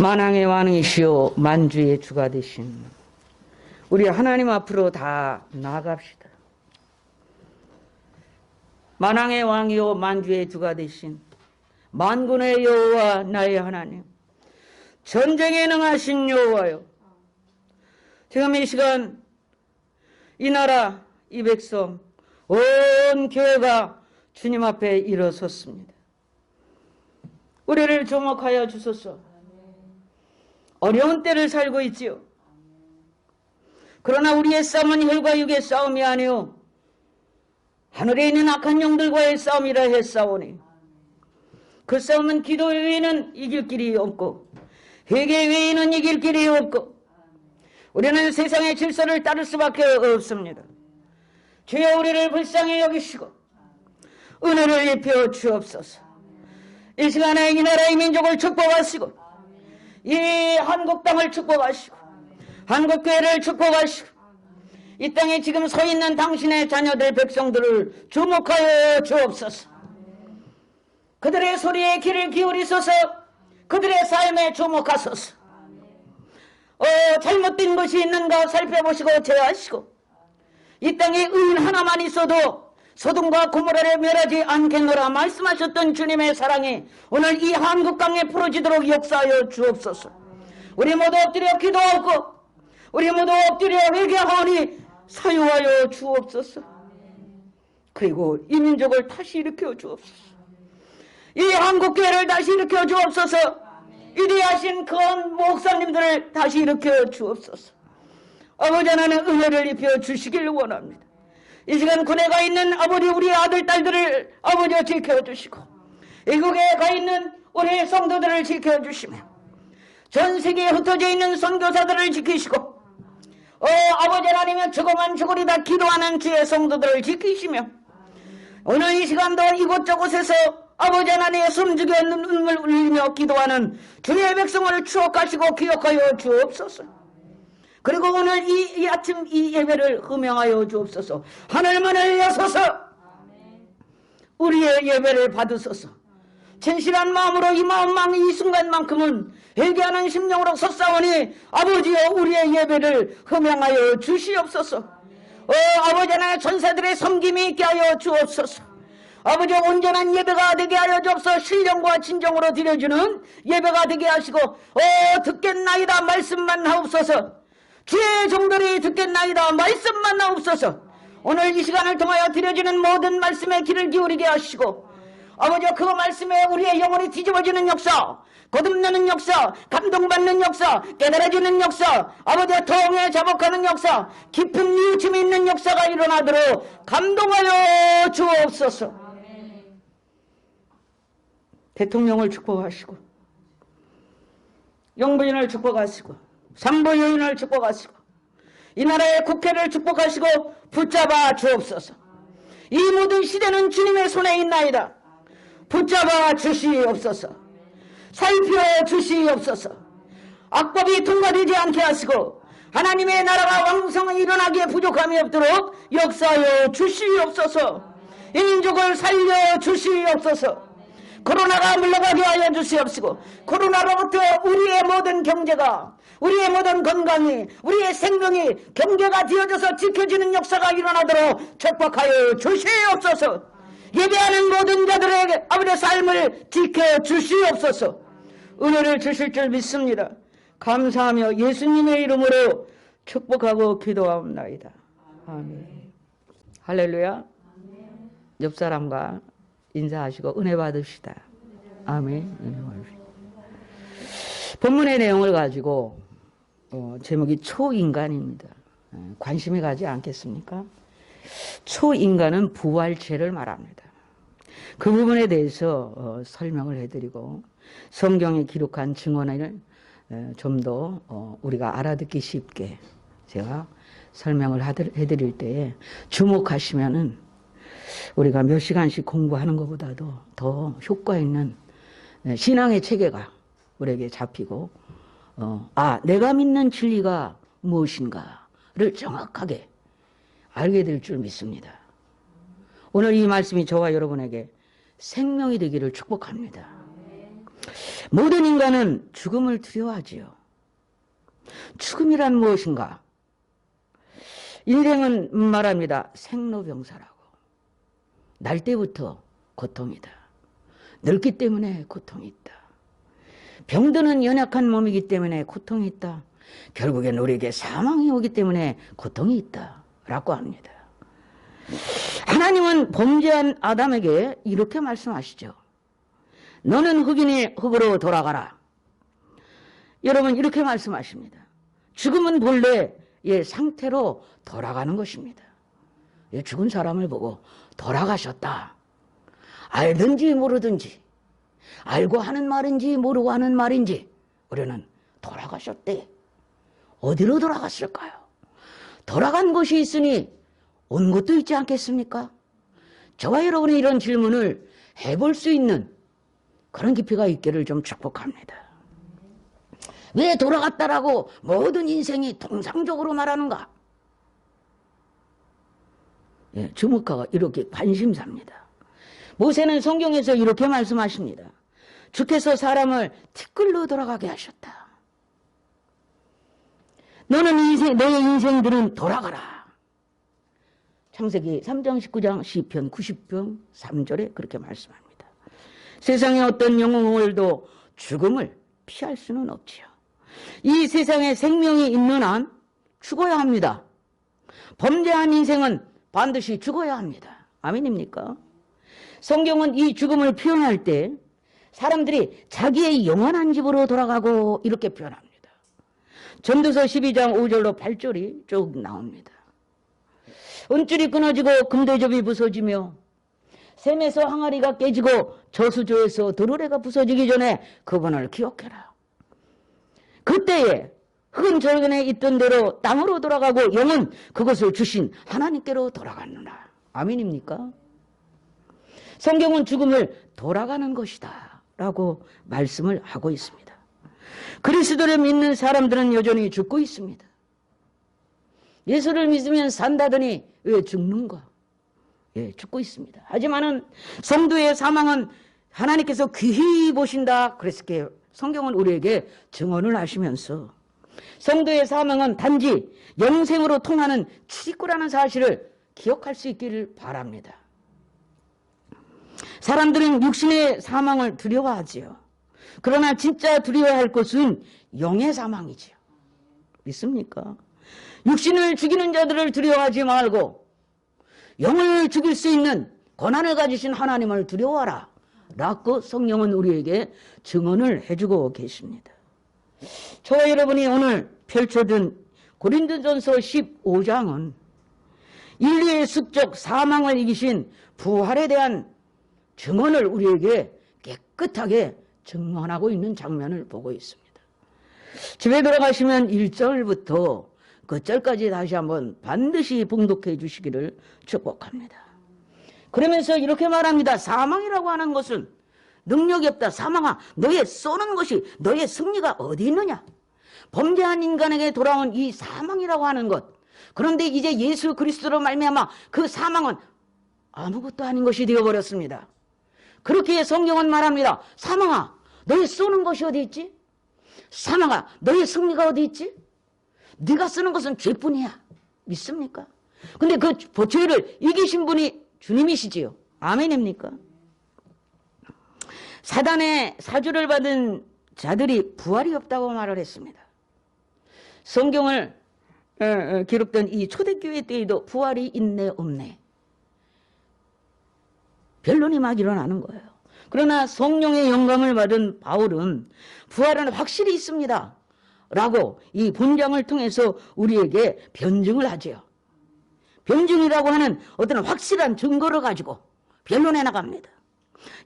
만왕의 왕이시오 만주의 주가 되신 우리 하나님 앞으로 다 나아갑시다. 만왕의 왕이요 만주의 주가 되신 만군의 여호와 나의 하나님, 전쟁에 능하신 여호와요, 지금 이 시간 이 나라 이 백성 온 교회가 주님 앞에 일어섰습니다. 우리를 조목하여 주소서. 어려운 때를 살고 있지요. 그러나 우리의 싸움은 혈과 육의 싸움이 아니오 하늘에 있는 악한 영들과의 싸움이라 했사오니 그 싸움은 기도 외에는 이길 길이 없고 회개 외에는 이길 길이 없고 우리는 세상의 질서를 따를 수밖에 없습니다. 주여 우리를 불쌍히 여기시고 은혜를 입혀 주옵소서. 이 시간에 이 나라의 민족을 축복하시고 이 한국 땅을 축복하시고 한국교회를 축복하시고 이 땅에 지금 서 있는 당신의 자녀들 백성들을 주목하여 주옵소서. 그들의 소리에 귀를 기울이소서. 그들의 삶에 주목하소서. 잘못된 것이 있는가 살펴보시고 제어하시고 이 땅에 의인 하나만 있어도 소돔과 고모라를 멸하지 않겠노라 말씀하셨던 주님의 사랑이 오늘 이 한국 땅에 풀어지도록 역사하여 주옵소서. 우리 모두 엎드려 기도하고 우리 모두 엎드려 회개하오니 사유하여 주옵소서. 그리고 이 민족을 다시 일으켜 주옵소서. 이 한국교회를 다시 일으켜 주옵소서. 위대하신 큰 목사님들을 다시 일으켜 주옵소서. 아버지 하나님 은혜를 입혀 주시길 원합니다. 이 시간 군에 가 있는 아버지 우리 아들 딸들을 아버지 지켜주시고 외국에 가 있는 우리 성도들을 지켜주시며 전 세계에 흩어져 있는 선교사들을 지키시고 아버지 하나님은 죽어만 죽으리다 기도하는 주의 성도들을 지키시며 오늘 이 시간도 이곳저곳에서 아버지 하나님의 숨죽여 눈물 흘리며 기도하는 주의 백성을 추억하시고 기억하여 주옵소서. 그리고 오늘 이 아침 이 예배를 허명하여 주옵소서. 하늘문을 여소서. 우리의 예배를 받으소서. 진실한 마음으로 이 마음만 이 순간만큼은 회개하는 심령으로 섰사오니 아버지여 우리의 예배를 허명하여 주시옵소서. 아버지 하나님 천사들의 섬김이 있게 하여 주옵소서. 아버지 온전한 예배가 되게 하여 주옵소서. 신령과 진정으로 드려주는 예배가 되게 하시고 듣겠나이다 말씀만 하옵소서. 주의 종들이 듣겠나이다 말씀만 하옵소서. 오늘 이 시간을 통하여 드려지는 모든 말씀에 귀를 기울이게 하시고 아버지 그 말씀에 우리의 영혼이 뒤집어지는 역사, 거듭나는 역사, 감동받는 역사, 깨달아지는 역사, 아버지의 통에 자복하는 역사, 깊은 뉘우침이 있는 역사가 일어나도록 감동하여 주옵소서. 대통령을 축복하시고 영부인을 축복하시고 산부인을 축복하시고 이 나라의 국회를 축복하시고 붙잡아 주옵소서. 이 모든 시대는 주님의 손에 있나이다. 붙잡아 주시옵소서. 살펴 주시옵소서. 악법이 통과되지 않게 하시고 하나님의 나라가 왕성히 일어나기에 부족함이 없도록 역사하여 주시옵소서. 이 민족을 살려 주시옵소서. 코로나가 물러가게 하여 주시옵시고 코로나로부터 우리의 모든 경제가 우리의 모든 건강이 우리의 생명이 경계가 되어져서 지켜지는 역사가 일어나도록 축복하여 주시옵소서. 예배하는 모든 자들에게 아버지의 삶을 지켜주시옵소서. 은혜를 주실 줄 믿습니다. 감사하며 예수님의 이름으로 축복하고 기도하옵나이다. 아멘. 할렐루야. 옆 사람과 인사하시고 은혜 받으시다. 아멘. 본문의 내용을 가지고 제목이 초인간입니다. 관심이 가지 않겠습니까? 초인간은 부활체를 말합니다. 그 부분에 대해서 설명을 해드리고 성경에 기록한 증언을 좀 더 우리가 알아듣기 쉽게 제가 설명을 해드릴 때에 주목하시면은 우리가 몇 시간씩 공부하는 것보다도 더 효과 있는 신앙의 체계가 우리에게 잡히고 내가 믿는 진리가 무엇인가를 정확하게 알게 될 줄 믿습니다. 오늘 이 말씀이 저와 여러분에게 생명이 되기를 축복합니다. 모든 인간은 죽음을 두려워하지요. 죽음이란 무엇인가? 인생은 말합니다. 생로병사라고. 날 때부터 고통이다. 늙기 때문에 고통이 있다. 병드는 연약한 몸이기 때문에 고통이 있다. 결국엔 우리에게 사망이 오기 때문에 고통이 있다 라고 합니다. 하나님은 범죄한 아담에게 이렇게 말씀하시죠. 너는 흙이니 흙으로 돌아가라. 여러분, 이렇게 말씀하십니다. 죽음은 본래의 상태로 돌아가는 것입니다. 죽은 사람을 보고 돌아가셨다. 알든지 모르든지, 알고 하는 말인지 모르고 하는 말인지 우리는 돌아가셨대. 어디로 돌아갔을까요? 돌아간 곳이 있으니 온 곳도 있지 않겠습니까? 저와 여러분이 이런 질문을 해볼 수 있는 그런 깊이가 있기를 좀 축복합니다. 왜 돌아갔다라고 모든 인생이 통상적으로 말하는가? 주목하고 이렇게 관심사입니다. 모세는 성경에서 이렇게 말씀하십니다. 주께서 사람을 티끌로 돌아가게 하셨다. 너는 너의 인생들은 돌아가라. 창세기 3장 19장 시편 90편 3절에 그렇게 말씀합니다. 세상의 어떤 영혼을도 죽음을 피할 수는 없지요. 이 세상에 생명이 있는 한 죽어야 합니다. 범죄한 인생은 반드시 죽어야 합니다. 아멘입니까? 성경은 이 죽음을 표현할 때 사람들이 자기의 영원한 집으로 돌아가고 이렇게 표현합니다. 전도서 12장 5절로 8절이 쭉 나옵니다. 은줄이 끊어지고 금대접이 부서지며 샘에서 항아리가 깨지고 저수조에서 드루레가 부서지기 전에 그분을 기억해라. 그때에 흙은 저전에 있던 대로 땅으로 돌아가고 영은 그것을 주신 하나님께로 돌아갔느라. 아멘입니까? 성경은 죽음을 돌아가는 것이다 라고 말씀을 하고 있습니다. 그리스도를 믿는 사람들은 여전히 죽고 있습니다. 예수를 믿으면 산다더니 왜 죽는가? 죽고 있습니다. 하지만은 성도의 사망은 하나님께서 귀히 보신다. 그래서 성경은 우리에게 증언을 하시면서 성도의 사망은 단지 영생으로 통하는 출입구라는 사실을 기억할 수 있기를 바랍니다. 사람들은 육신의 사망을 두려워하지요. 그러나 진짜 두려워야 할 것은 영의 사망이지요. 믿습니까? 육신을 죽이는 자들을 두려워하지 말고 영을 죽일 수 있는 권한을 가지신 하나님을 두려워하라 라고 성령은 우리에게 증언을 해주고 계십니다. 저와 여러분이 오늘 펼쳐둔 고린도전서 15장은 인류의 숙적 사망을 이기신 부활에 대한 증언을 우리에게 깨끗하게 증언하고 있는 장면을 보고 있습니다. 집에 돌아가시면 1절부터 끝절까지 다시 한번 반드시 봉독해 주시기를 축복합니다. 그러면서 이렇게 말합니다. 사망이라고 하는 것은 능력이 없다. 사망아, 너의 쏘는 것이 너의 승리가 어디 있느냐? 범죄한 인간에게 돌아온 이 사망이라고 하는 것. 그런데 이제 예수 그리스도로 말미암아 그 사망은 아무것도 아닌 것이 되어버렸습니다. 그렇게 성경은 말합니다. 사망아, 너의 쏘는 것이 어디 있지? 사망아, 너의 승리가 어디 있지? 네가 쓰는 것은 죄뿐이야. 믿습니까? 근데 그 죄를 이기신 분이 주님이시지요. 아멘입니까? 사단의 사주를 받은 자들이 부활이 없다고 말을 했습니다. 성경을 기록된 이 초대교회 때에도 부활이 있네 없네 변론이 막 일어나는 거예요. 그러나 성령의 영감을 받은 바울은 부활은 확실히 있습니다 라고 이 본장을 통해서 우리에게 변증을 하지요. 변증이라고 하는 어떤 확실한 증거를 가지고 변론해 나갑니다.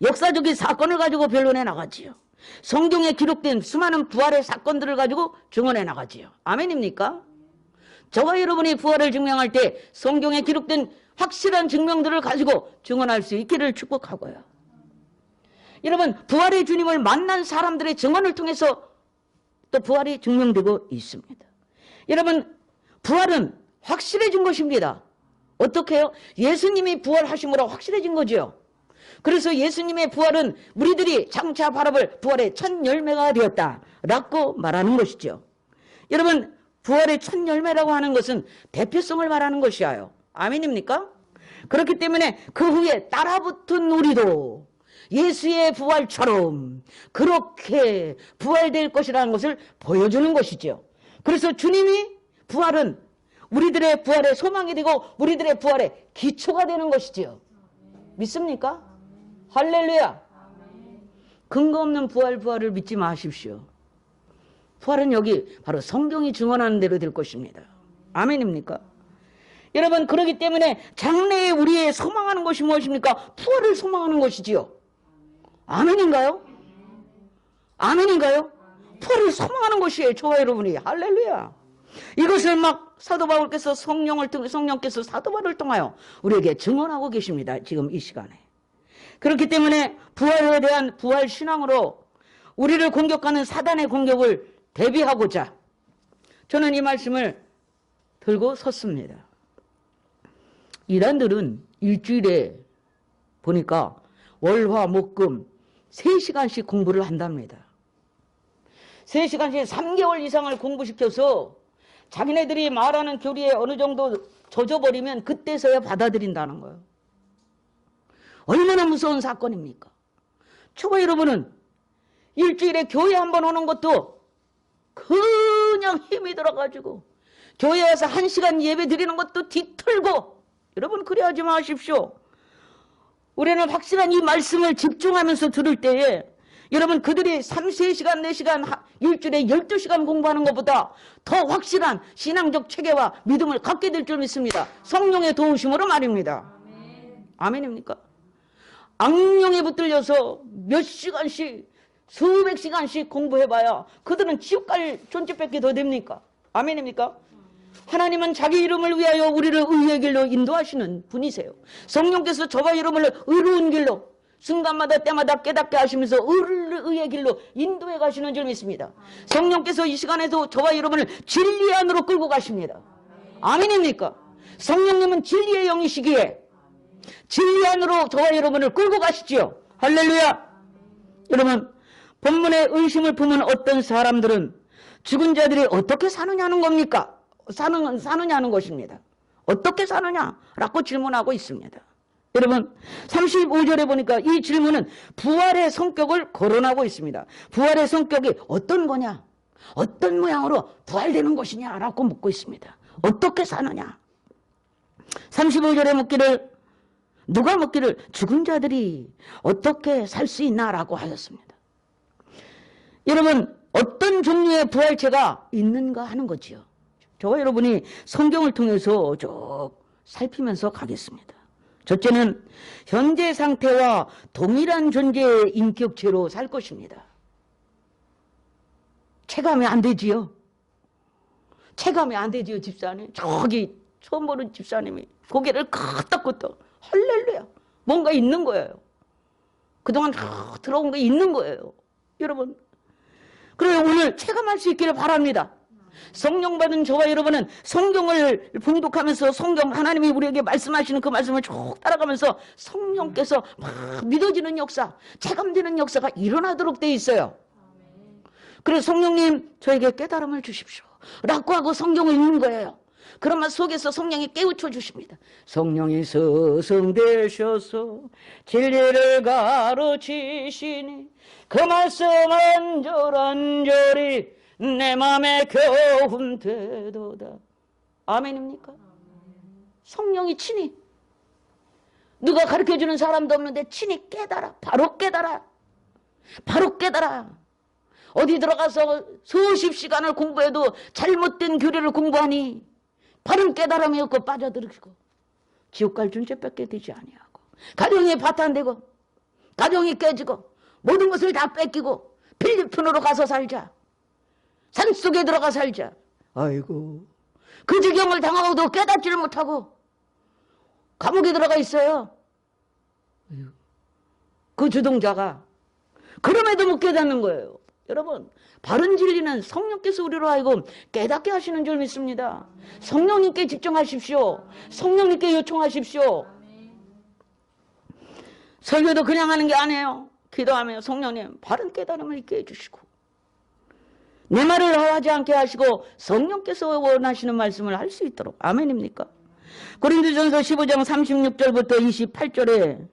역사적인 사건을 가지고 변론해 나가지요. 성경에 기록된 수많은 부활의 사건들을 가지고 증언해 나가지요. 아멘입니까? 저와 여러분이 부활을 증명할 때 성경에 기록된 확실한 증명들을 가지고 증언할 수 있기를 축복하고요. 여러분, 부활의 주님을 만난 사람들의 증언을 통해서 또 부활이 증명되고 있습니다. 여러분, 부활은 확실해진 것입니다. 어떻게 해요? 예수님이 부활하심으로 확실해진 거죠. 그래서 예수님의 부활은 우리들이 장차 바라볼 부활의 첫 열매가 되었다라고 말하는 것이죠. 여러분, 부활의 첫 열매라고 하는 것은 대표성을 말하는 것이에요. 아멘입니까? 그렇기 때문에 그 후에 따라붙은 우리도 예수의 부활처럼 그렇게 부활될 것이라는 것을 보여주는 것이죠. 그래서 주님이 부활은 우리들의 부활의 소망이 되고 우리들의 부활의 기초가 되는 것이지요. 믿습니까? 할렐루야. 근거 없는 부활을 믿지 마십시오. 부활은 여기 바로 성경이 증언하는 대로 될 것입니다. 아멘입니까? 여러분, 그렇기 때문에 장래에 우리의 소망하는 것이 무엇입니까? 부활을 소망하는 것이지요. 아멘인가요? 아멘인가요? 부활을 소망하는 것이에요. 저와 여러분이. 할렐루야. 이것을 막 사도 바울께서 성령께서 사도 바울을 통하여 우리에게 증언하고 계십니다. 지금 이 시간에. 그렇기 때문에 부활에 대한 부활 신앙으로 우리를 공격하는 사단의 공격을 대비하고자 저는 이 말씀을 들고 섰습니다. 이단들은 일주일에 보니까 월화 목금 3시간씩 공부를 한답니다. 3시간씩 3개월 이상을 공부시켜서 자기네들이 말하는 교리에 어느 정도 젖어버리면 그때서야 받아들인다는 거예요. 얼마나 무서운 사건입니까? 저와 여러분은 일주일에 교회 한번 오는 것도 그냥 힘이 들어가지고 교회 와서 1시간 예배 드리는 것도 뒤틀고, 여러분 그래하지 마십시오. 우리는 확실한 이 말씀을 집중하면서 들을 때에 여러분 그들이 3-4시간 4시간 일주일에 12시간 공부하는 것보다 더 확실한 신앙적 체계와 믿음을 갖게 될 줄 믿습니다. 성령의 도우심으로 말입니다. 아멘입니까? 악령에 붙들려서 몇 시간씩 수백 시간씩 공부해봐야 그들은 지옥 갈 존재밖에 더 됩니까? 아멘입니까? 하나님은 자기 이름을 위하여 우리를 의의 길로 인도하시는 분이세요. 성령께서 저와 여러분을 의로운 길로 순간마다 때마다 깨닫게 하시면서 의의 길로 인도해 가시는 줄 믿습니다. 성령께서 이 시간에도 저와 여러분을 진리 안으로 끌고 가십니다. 아멘입니까? 성령님은 진리의 영이시기에 진리 안으로 저와 여러분을 끌고 가시지요. 할렐루야. 여러분, 본문의 의심을 품은 어떤 사람들은 죽은 자들이 어떻게 사느냐는 겁니까? 사느냐는 것입니다. 어떻게 사느냐라고 질문하고 있습니다. 여러분, 35절에 보니까 이 질문은 부활의 성격을 거론하고 있습니다. 부활의 성격이 어떤 거냐? 어떤 모양으로 부활되는 것이냐라고 묻고 있습니다. 어떻게 사느냐? 35절에 누가 묻기를 죽은 자들이 어떻게 살 수 있나라고 하였습니다. 여러분, 어떤 종류의 부활체가 있는가 하는 거지요. 저와 여러분이 성경을 통해서 쭉 살피면서 가겠습니다. 첫째는 현재 상태와 동일한 존재의 인격체로 살 것입니다. 체감이 안 되지요. 체감이 안 되지요, 집사님. 저기 처음 보는 집사님이 고개를 끄덕끄덕. 할렐루야. 뭔가 있는 거예요. 그동안 들어온 게 있는 거예요. 여러분. 그래서 오늘 체감할 수 있기를 바랍니다. 성령 받은 저와 여러분은 성경을 봉독하면서 성경 하나님이 우리에게 말씀하시는 그 말씀을 쭉 따라가면서 성령께서 막 믿어지는 역사, 체감되는 역사가 일어나도록 되어 있어요. 그래서 성령님 저에게 깨달음을 주십시오 라고 하고 성경을 읽는 거예요. 그러면 속에서 성령이 깨우쳐 주십니다. 성령이 스승되셔서 진리를 가르치시니 그 말씀 안절안절이 내 맘에 겨움 되도다. 아멘입니까? 성령이 친히, 누가 가르쳐주는 사람도 없는데 친히 깨달아. 바로 깨달아. 바로 깨달아. 어디 들어가서 수십 시간을 공부해도 잘못된 교리를 공부하니 바른 깨달음이 없고 빠져들이고 지옥 갈 존재밖에 되지 아니하고 가정이 파탄되고 가정이 깨지고 모든 것을 다 뺏기고 필리핀으로 가서 살자. 산속에 들어가 살자. 아이고, 그 지경을 당하고도 깨닫지를 못하고 감옥에 들어가 있어요. 그 주동자가. 그럼에도 못 깨닫는 거예요. 여러분, 바른 진리는 성령께서 우리로 하여금 깨닫게 하시는 줄 믿습니다. 성령님께 집중하십시오. 성령님께 요청하십시오. 설교도 그냥 하는 게 아니에요. 기도하며 성령님 바른 깨달음을 있게 해주시고 내 말을 하지 않게 하시고 성령께서 원하시는 말씀을 할 수 있도록. 아멘입니까? 고린도전서 15장 36절부터 28절에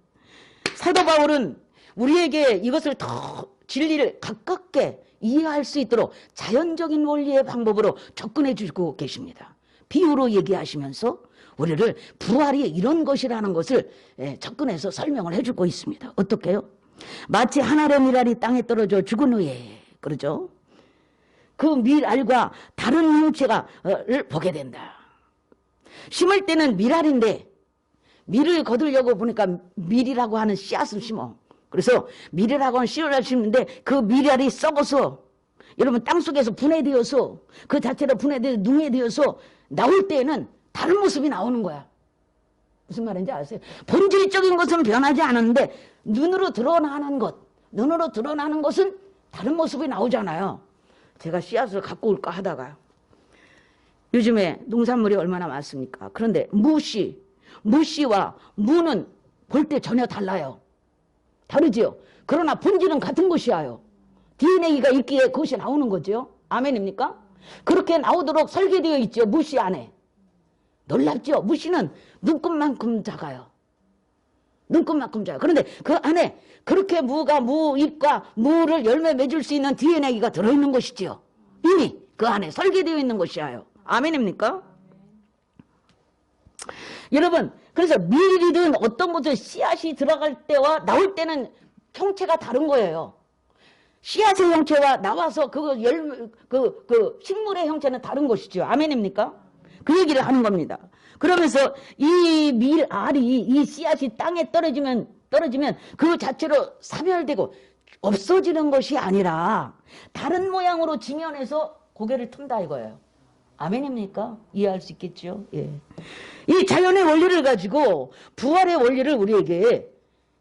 사도 바울은 우리에게 이것을 더 진리를 가깝게 이해할 수 있도록 자연적인 원리의 방법으로 접근해 주고 계십니다. 비유로 얘기하시면서 우리를 부활이 이런 것이라는 것을 접근해서 설명을 해주고 있습니다. 어떻게요? 마치 한 알의 밀알이 땅에 떨어져 죽은 후에, 그러죠? 그 밀알과 다른 형체를 보게 된다. 심을 때는 밀알인데 밀을 거두려고 보니까 밀이라고 하는 씨앗을 심어. 그래서 밀이라고 하는 씨앗을 심는데 그 밀알이 썩어서 여러분 땅속에서 분해되어서 그 자체로 분해되어 능해되어서 나올 때에는 다른 모습이 나오는 거야. 무슨 말인지 아세요? 본질적인 것은 변하지 않았는데 눈으로 드러나는 것은 다른 모습이 나오잖아요. 제가 씨앗을 갖고 올까 하다가요. 요즘에 농산물이 얼마나 많습니까? 그런데 무씨와 무는 볼 때 전혀 달라요. 다르지요? 그러나 본질은 같은 것이에요. DNA가 있기에 그것이 나오는 거죠. 아멘입니까? 그렇게 나오도록 설계되어 있죠. 무씨 안에. 놀랍죠? 무씨는 눈곱만큼 작아요. 눈곱만큼 작아요. 그런데 그 안에 그렇게 무잎과 무를 열매 맺을 수 있는 DNA가 들어있는 것이지요. 이미 그 안에 설계되어 있는 것이에요. 아멘입니까? 여러분, 그래서 밀이든 어떤 것을 씨앗이 들어갈 때와 나올 때는 형체가 다른 거예요. 씨앗의 형체와 나와서 그 식물의 형체는 다른 것이죠. 아멘입니까? 그 얘기를 하는 겁니다. 그러면서 이 밀알이 이 씨앗이 땅에 떨어지면 그 자체로 사멸되고 없어지는 것이 아니라 다른 모양으로 지면에서 고개를 튼다 이거예요. 아멘입니까? 이해할 수 있겠죠? 예. 이 자연의 원리를 가지고 부활의 원리를 우리에게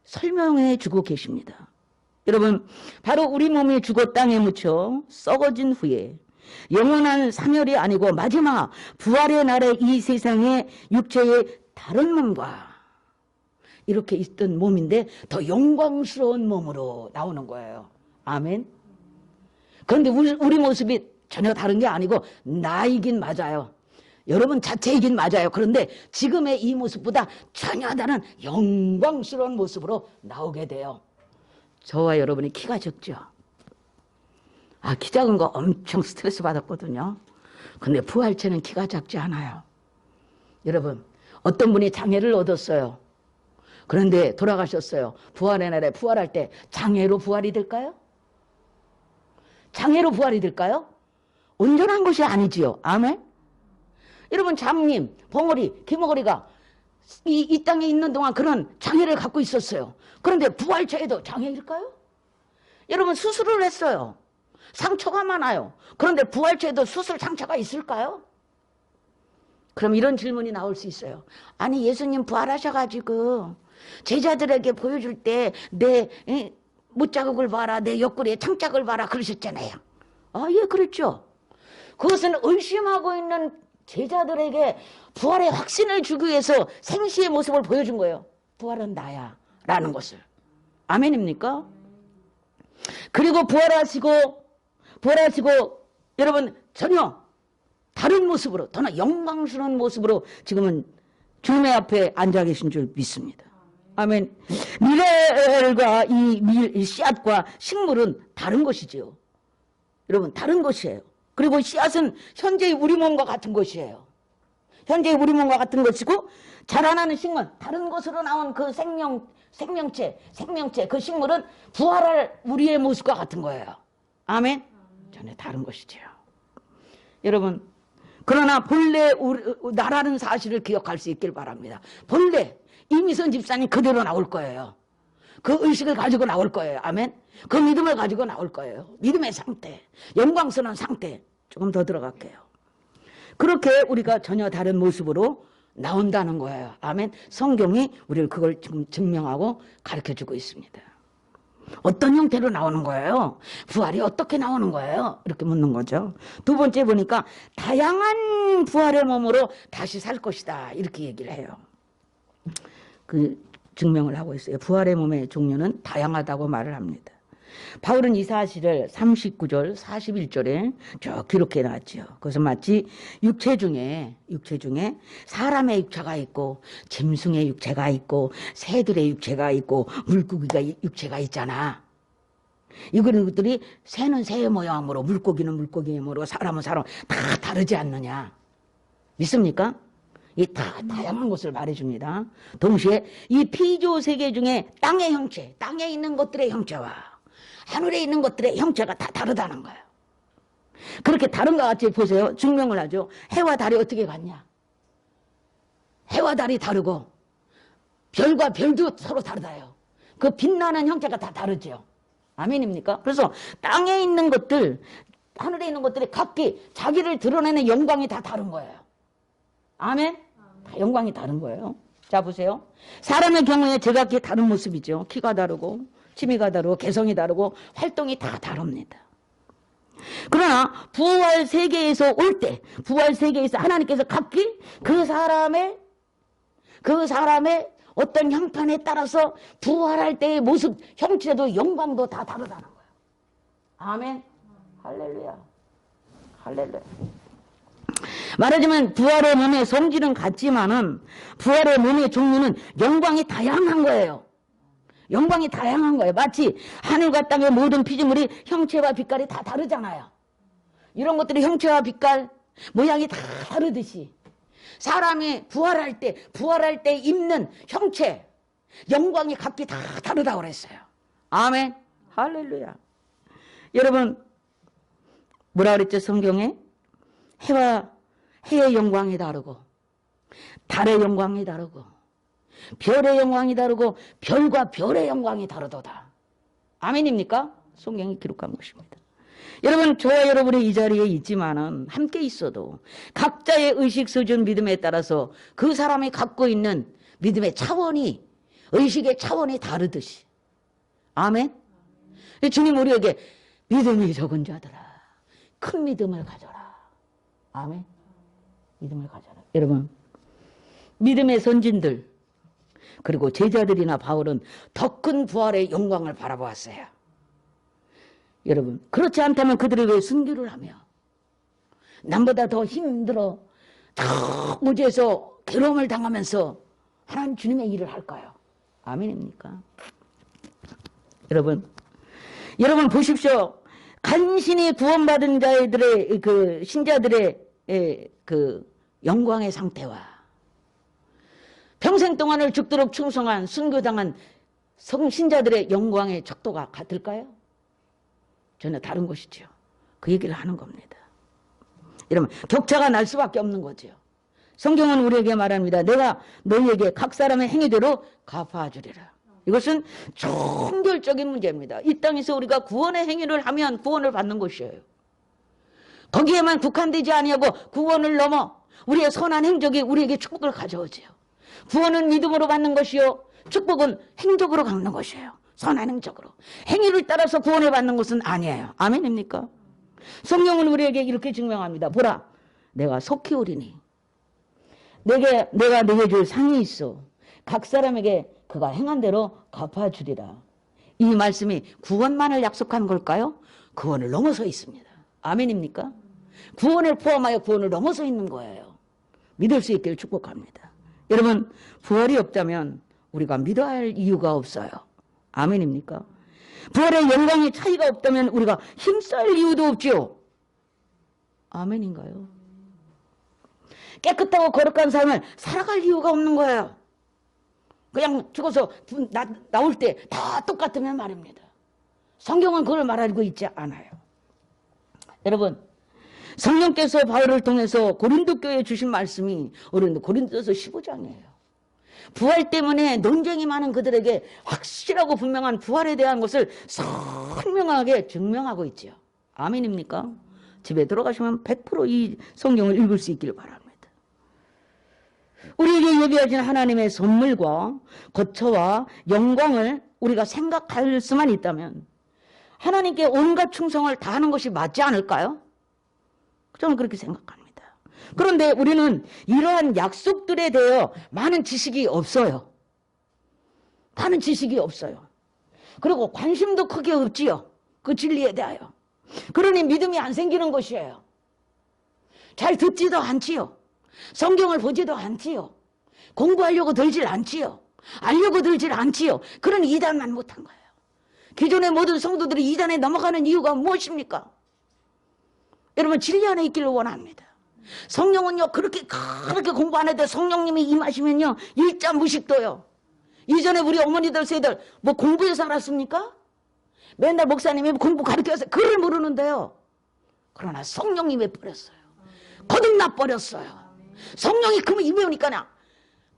설명해 주고 계십니다. 여러분, 바로 우리 몸이 죽어 땅에 묻혀 썩어진 후에 영원한 사멸이 아니고 마지막 부활의 날에 이 세상의 육체의 다른 몸과 이렇게 있던 몸인데 더 영광스러운 몸으로 나오는 거예요. 아멘. 그런데 우리 모습이 전혀 다른 게 아니고 나이긴 맞아요. 여러분 자체이긴 맞아요. 그런데 지금의 이 모습보다 전혀 다른 영광스러운 모습으로 나오게 돼요. 저와 여러분이 키가 적죠. 키 작은 거 엄청 스트레스 받았거든요. 근데 부활체는 키가 작지 않아요. 여러분, 어떤 분이 장애를 얻었어요. 그런데 돌아가셨어요. 부활의 날에 부활할 때 장애로 부활이 될까요? 장애로 부활이 될까요? 온전한 것이 아니지요. 아멘? 여러분, 장님, 벙어리, 기머거리가 이 땅에 있는 동안 그런 장애를 갖고 있었어요. 그런데 부활체에도 장애일까요? 여러분, 수술을 했어요. 상처가 많아요. 그런데 부활체에도 수술 상처가 있을까요? 그럼 이런 질문이 나올 수 있어요. 아니, 예수님 부활하셔가지고 제자들에게 보여줄 때 내 못자국을 봐라, 내 옆구리에 창자국을 봐라 그러셨잖아요. 예, 그랬죠. 그것은 의심하고 있는 제자들에게 부활의 확신을 주기 위해서 생시의 모습을 보여준 거예요. 부활은 나야 라는 것을. 아멘입니까? 그리고 부활하시고 여러분 전혀 다른 모습으로, 더나 영광스러운 모습으로 지금은 주님의 앞에 앉아 계신 줄 믿습니다. 아멘. 밀알과 이 씨앗과 식물은 다른 것이지요. 여러분, 다른 것이에요. 그리고 씨앗은 현재의 우리 몸과 같은 것이에요. 현재의 우리 몸과 같은 것이고, 자라나는 식물, 다른 것으로 나온 그 생명체, 그 식물은 부활할 우리의 모습과 같은 거예요. 아멘? 전혀 다른 것이지요. 여러분, 그러나 본래 나라는 사실을 기억할 수 있길 바랍니다. 본래 이미선 집사님 그대로 나올 거예요. 그 의식을 가지고 나올 거예요. 아멘? 그 믿음을 가지고 나올 거예요. 믿음의 상태, 영광스러운 상태. 조금 더 들어갈게요. 그렇게 우리가 전혀 다른 모습으로 나온다는 거예요. 아멘? 성경이 우리를 그걸 지금 증명하고 가르쳐주고 있습니다. 어떤 형태로 나오는 거예요? 부활이 어떻게 나오는 거예요? 이렇게 묻는 거죠. 두 번째 보니까 다양한 부활의 몸으로 다시 살 것이다. 이렇게 얘기를 해요. 증명을 하고 있어요. 부활의 몸의 종류는 다양하다고 말을 합니다. 바울은 이 사실을 39절, 41절에 쭉 기록해 놨죠. 그것은 마치 육체 중에 사람의 육체가 있고 짐승의 육체가 있고 새들의 육체가 있고 물고기가 육체가 있잖아. 이것들이 새는 새의 모양으로, 물고기는 물고기의 모양으로, 사람은 사람 다 다르지 않느냐. 믿습니까? 이 다양한 것을 말해줍니다. 동시에 이 피조 세계 중에 땅의 형체, 땅에 있는 것들의 형체와 하늘에 있는 것들의 형체가 다 다르다는 거예요. 그렇게 다른 것 같이 보세요. 증명을 하죠. 해와 달이 어떻게 같냐? 해와 달이 다르고 별과 별도 서로 다르다요. 그 빛나는 형체가 다 다르죠. 아멘입니까? 그래서 땅에 있는 것들, 하늘에 있는 것들이 각기 자기를 드러내는 영광이 다 다른 거예요. 아멘? 다 영광이 다른 거예요. 자, 보세요. 사람의 경우에 제각기 다른 모습이죠. 키가 다르고 취미가 다르고 개성이 다르고 활동이 다 다릅니다. 그러나 부활 세계에서 올 때, 부활 세계에서 하나님께서 각기 그 사람의 어떤 형편에 따라서 부활할 때의 모습, 형체도 영광도 다 다르다는 거예요. 아멘. 할렐루야. 할렐루야. 말하자면 부활의 몸의 성질은 같지만은 부활의 몸의 종류는 영광이 다양한 거예요. 영광이 다양한 거예요. 마치 하늘과 땅의 모든 피조물이 형체와 빛깔이 다 다르잖아요. 이런 것들이 형체와 빛깔, 모양이 다 다르듯이 사람이 부활할 때 입는 형체, 영광이 각기 다 다르다고 그랬어요. 아멘. 할렐루야. 여러분, 뭐라 그랬죠? 성경에? 해의 영광이 다르고, 달의 영광이 다르고, 별의 영광이 다르고, 별과 별의 영광이 다르도다. 아멘입니까? 성경이 기록한 것입니다. 여러분, 저와 여러분이 이 자리에 있지만은 함께 있어도 각자의 의식 수준 믿음에 따라서 그 사람이 갖고 있는 믿음의 차원이, 의식의 차원이 다르듯이. 아멘. 주님 우리에게 믿음이 적은 자들아, 큰 믿음을 가져라. 아멘. 믿음을 가져라. 여러분, 믿음의 선진들 그리고 제자들이나 바울은 더 큰 부활의 영광을 바라보았어요. 여러분, 그렇지 않다면 그들이 왜 순교를 하며 남보다 더 힘들어 더 무지에서 괴로움을 당하면서 하나님 주님의 일을 할까요? 아멘입니까? 여러분 보십시오. 간신히 구원받은 자들의 그 신자들의 그 영광의 상태와 평생 동안을 죽도록 충성한 순교당한 성신자들의 영광의 척도가 같을까요? 전혀 다른 것이죠. 그 얘기를 하는 겁니다. 여러분, 격차가 날 수밖에 없는 거죠. 성경은 우리에게 말합니다. 내가 너희에게 각 사람의 행위대로 갚아주리라. 이것은 총결적인 문제입니다. 이 땅에서 우리가 구원의 행위를 하면 구원을 받는 것이에요. 거기에만 국한되지 아니하고 구원을 넘어 우리의 선한 행적이 우리에게 축복을 가져오지요. 구원은 믿음으로 받는 것이요, 축복은 행적으로 갖는 것이에요. 선한 행적으로. 행위를 따라서 구원을 받는 것은 아니에요. 아멘입니까? 성경은 우리에게 이렇게 증명합니다. 보라, 내가 속히 오리니 내가 네게 줄 상이 있어. 각 사람에게 그가 행한 대로 갚아주리라. 이 말씀이 구원만을 약속한 걸까요? 구원을 넘어서 있습니다. 아멘입니까? 구원을 포함하여 구원을 넘어서 있는 거예요. 믿을 수 있기를 축복합니다. 여러분, 부활이 없다면 우리가 믿어야 할 이유가 없어요. 아멘입니까? 부활의 영광의 차이가 없다면 우리가 힘쓸 이유도 없지요. 아멘인가요? 깨끗하고 거룩한 삶을 살아갈 이유가 없는 거예요. 그냥 죽어서 나올 때 다 똑같으면 말입니다. 성경은 그걸 말하고 있지 않아요. 여러분, 성령께서 바울을 통해서 고린도 교회에 주신 말씀이 고린도서 15장이에요. 부활 때문에 논쟁이 많은 그들에게 확실하고 분명한 부활에 대한 것을 선명하게 증명하고 있죠. 아멘입니까? 집에 들어가시면 100% 이 성경을 읽을 수 있기를 바랍니다. 우리에게 예비하신 하나님의 선물과 거처와 영광을 우리가 생각할 수만 있다면 하나님께 온갖 충성을 다하는 것이 맞지 않을까요? 저는 그렇게 생각합니다. 그런데 우리는 이러한 약속들에 대해 많은 지식이 없어요. 많은 지식이 없어요. 그리고 관심도 크게 없지요. 그 진리에 대하여. 그러니 믿음이 안 생기는 것이에요. 잘 듣지도 않지요. 성경을 보지도 않지요. 공부하려고 들질 않지요. 알려고 들질 않지요. 그러니 이단만 못한 거예요. 기존의 모든 성도들이 이단에 넘어가는 이유가 무엇입니까? 여러분, 진리 안에 있기를 원합니다. 성령은요, 그렇게 공부 안 해도 성령님이 임하시면요, 일자 무식도요. 이전에 우리 어머니들 세대들 뭐 공부해서 알았습니까? 맨날 목사님이 공부 가르쳐서 글을 모르는데요. 그러나 성령님이 버렸어요. 거듭나 버렸어요. 성령이 그러면 입에 오니까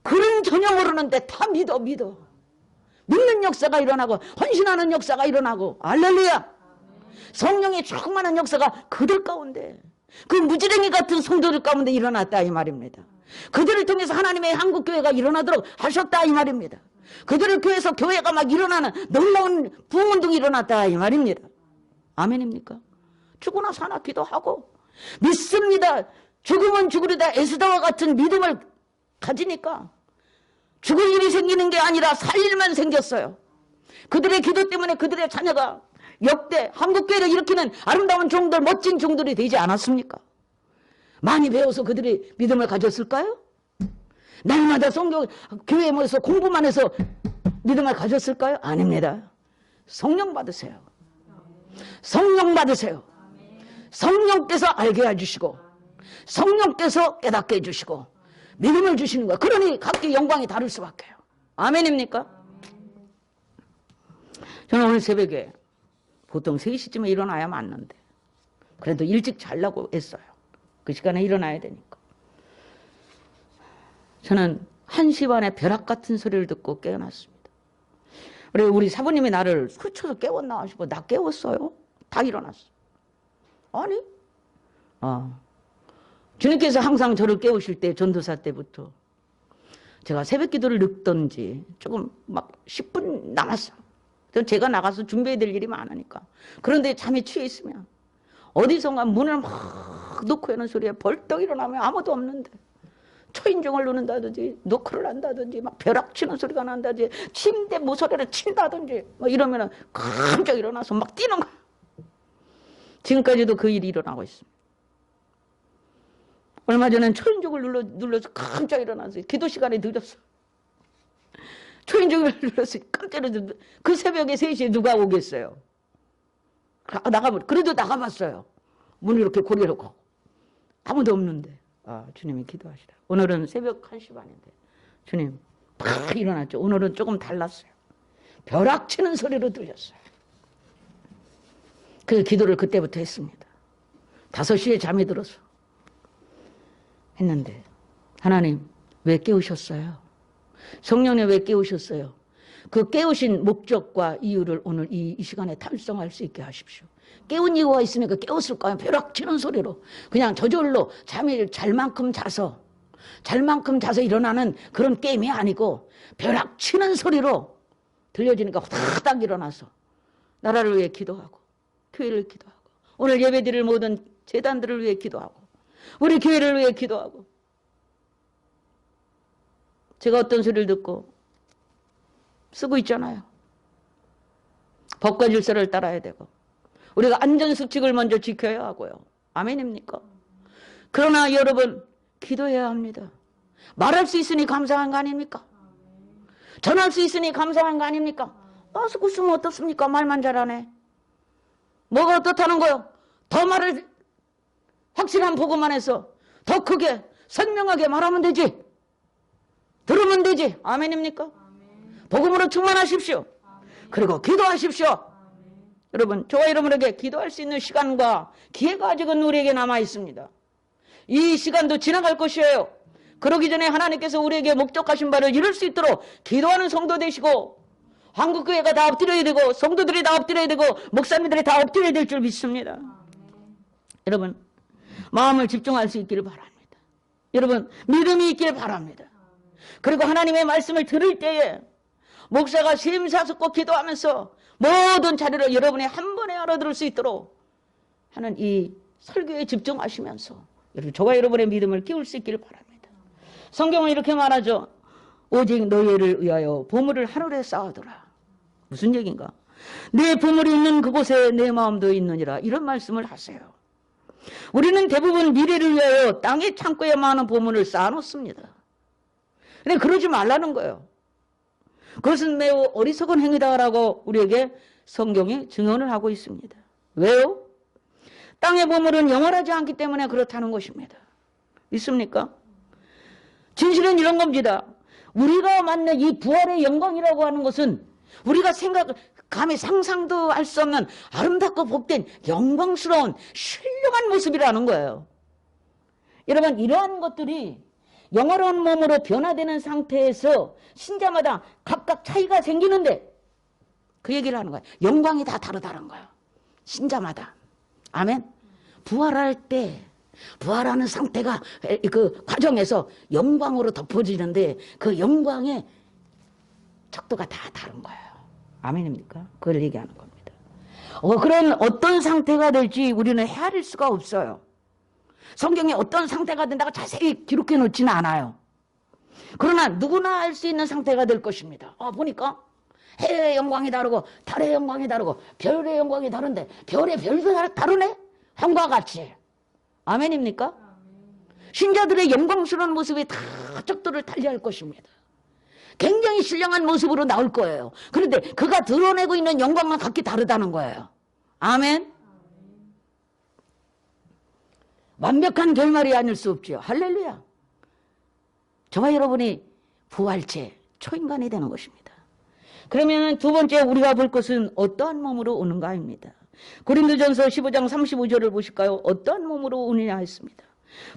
글은 전혀 모르는데 다 믿어. 믿는 역사가 일어나고 헌신하는 역사가 일어나고 할렐루야. 성령의 충만한 역사가 그들 가운데, 그 무지랭이 같은 성도들 가운데 일어났다 이 말입니다. 그들을 통해서 하나님의 한국교회가 일어나도록 하셨다 이 말입니다. 그들을 통해서 교회가 막 일어나는 놀라운 부흥운동이 일어났다 이 말입니다. 아멘입니까? 죽으나 사나 기도하고 믿습니다. 죽으면 죽으리다 에스더와 같은 믿음을 가지니까 죽을 일이 생기는 게 아니라 살 일만 생겼어요. 그들의 기도 때문에 그들의 자녀가 역대 한국교회를 일으키는 아름다운 종들, 멋진 종들이 되지 않았습니까? 많이 배워서 그들이 믿음을 가졌을까요? 날마다 성경 교회에 모여서 공부만 해서 믿음을 가졌을까요? 아닙니다. 성령 받으세요. 성령 받으세요. 성령께서 알게 해주시고 성령께서 깨닫게 해주시고 믿음을 주시는 거예요. 그러니 각기 영광이 다를 수밖에요. 아멘입니까? 저는 오늘 새벽에 보통 3시쯤에 일어나야 맞는데 그래도 일찍 자려고 했어요. 그 시간에 일어나야 되니까. 저는 1시 반에 벼락 같은 소리를 듣고 깨어났습니다. 그리고 우리 사부님이 나를 스쳐서 깨웠나 싶어. 나 깨웠어요. 다 일어났어. 아니, 주님께서 항상 저를 깨우실 때, 전도사 때부터 제가 새벽 기도를 늦던지 조금 막 10분 남았어. 제가 나가서 준비해야 될 일이 많으니까. 그런데 잠이 취해 있으면 어디선가 문을 막 놓고 하는 소리에 벌떡 일어나면 아무도 없는데 초인종을 누른다든지 노크를 한다든지 막 벼락 치는 소리가 난다든지 침대 모서리를 친다든지 막 이러면 깜짝 일어나서 막 뛰는 거야. 지금까지도 그 일이 일어나고 있습니다. 얼마 전엔 초인종을 눌러서 깜짝 일어나서 기도 시간에 늦었어. 초인종을 눌러서 깜짝 놀라서 그 새벽에 3시에 누가 오겠어요? 그래도 나가봤어요. 문을 이렇게 고리놓고 아무도 없는데 주님이 기도하시라. 오늘은 새벽 1시 반인데 주님 팍 일어났죠. 오늘은 조금 달랐어요. 벼락 치는 소리로 들렸어요. 그 기도를 그때부터 했습니다. 5시에 잠이 들어서 했는데 하나님 왜 깨우셨어요? 성령님 왜 깨우셨어요? 그 깨우신 목적과 이유를 오늘 이 시간에 탐성할 수 있게 하십시오. 깨운 이유가 있으니까 깨웠을까요? 벼락 치는 소리로 그냥 저절로 잠이 잘만큼 자서 일어나는 그런 게임이 아니고 벼락 치는 소리로 들려지니까 후다닥 일어나서 나라를 위해 기도하고 교회를 기도하고 오늘 예배드릴 모든 재단들을 위해 기도하고 우리 교회를 위해 기도하고 제가 어떤 소리를 듣고 쓰고 있잖아요. 법과 질서를 따라야 되고 우리가 안전수칙을 먼저 지켜야 하고요. 아멘입니까? 그러나 여러분 기도해야 합니다. 말할 수 있으니 감사한 거 아닙니까? 전할 수 있으니 감사한 거 아닙니까? 쓰고 쓰면 어떻습니까? 말만 잘하네. 뭐가 어떻다는 거요? 더 말을 확실한 복음만 해서 더 크게 선명하게 말하면 되지. 들으면 되지. 아멘입니까? 복음으로 충만하십시오. 그리고 기도하십시오. 여러분, 저와 여러분에게 기도할 수 있는 시간과 기회가 아직은 우리에게 남아 있습니다. 이 시간도 지나갈 것이에요. 그러기 전에 하나님께서 우리에게 목적하신 바를 이룰 수 있도록 기도하는 성도 되시고 한국교회가 다 엎드려야 되고 성도들이 다 엎드려야 되고 목사님들이 다 엎드려야 될 줄 믿습니다. 여러분, 마음을 집중할 수 있기를 바랍니다. 여러분, 믿음이 있기를 바랍니다. 그리고 하나님의 말씀을 들을 때에 목사가 심사숙고 기도하면서 모든 자료를 여러분이 한 번에 알아들을 수 있도록 하는 이 설교에 집중하시면서 저와 여러분의 믿음을 키울 수 있기를 바랍니다. 성경은 이렇게 말하죠. 오직 너희를 위하여 보물을 하늘에 쌓아두라. 무슨 얘기인가? 내 보물이 있는 그곳에 내 마음도 있느니라. 이런 말씀을 하세요. 우리는 대부분 미래를 위하여 땅의 창고에 많은 보물을 쌓아놓습니다. 근데 그러지 말라는 거예요. 그것은 매우 어리석은 행위다라고 우리에게 성경이 증언을 하고 있습니다. 왜요? 땅의 보물은 영원하지 않기 때문에 그렇다는 것입니다. 믿습니까? 진실은 이런 겁니다. 우리가 만난 이 부활의 영광이라고 하는 것은 우리가 감히 상상도 할 수 없는 아름답고 복된 영광스러운 신령한 모습이라는 거예요. 여러분, 이러한 것들이 영화로운 몸으로 변화되는 상태에서 신자마다 각각 차이가 생기는데 그 얘기를 하는 거예요. 영광이 다 다르다는 거예요. 신자마다. 아멘. 부활할 때 부활하는 상태가 그 과정에서 영광으로 덮어지는데 그 영광의 척도가 다 다른 거예요. 아멘입니까? 그걸 얘기하는 겁니다. 그런 어떤 상태가 될지 우리는 헤아릴 수가 없어요. 성경에 어떤 상태가 된다고 자세히 기록해 놓지는 않아요. 그러나 누구나 알 수 있는 상태가 될 것입니다. 보니까 해의 영광이 다르고 달의 영광이 다르고 별의 영광이 다른데 별의 별도 다르네? 한과 같이. 아멘입니까? 신자들의 영광스러운 모습이 다 척도를 달리할 것입니다. 굉장히 신령한 모습으로 나올 거예요. 그런데 그가 드러내고 있는 영광은 각기 다르다는 거예요. 아멘. 완벽한 결말이 아닐 수 없죠. 할렐루야. 저와 여러분이 부활체 초인간이 되는 것입니다. 그러면 두 번째 우리가 볼 것은 어떠한 몸으로 오는가입니다. 고린도전서 15장 35절을 보실까요? 어떠한 몸으로 오느냐 했습니다.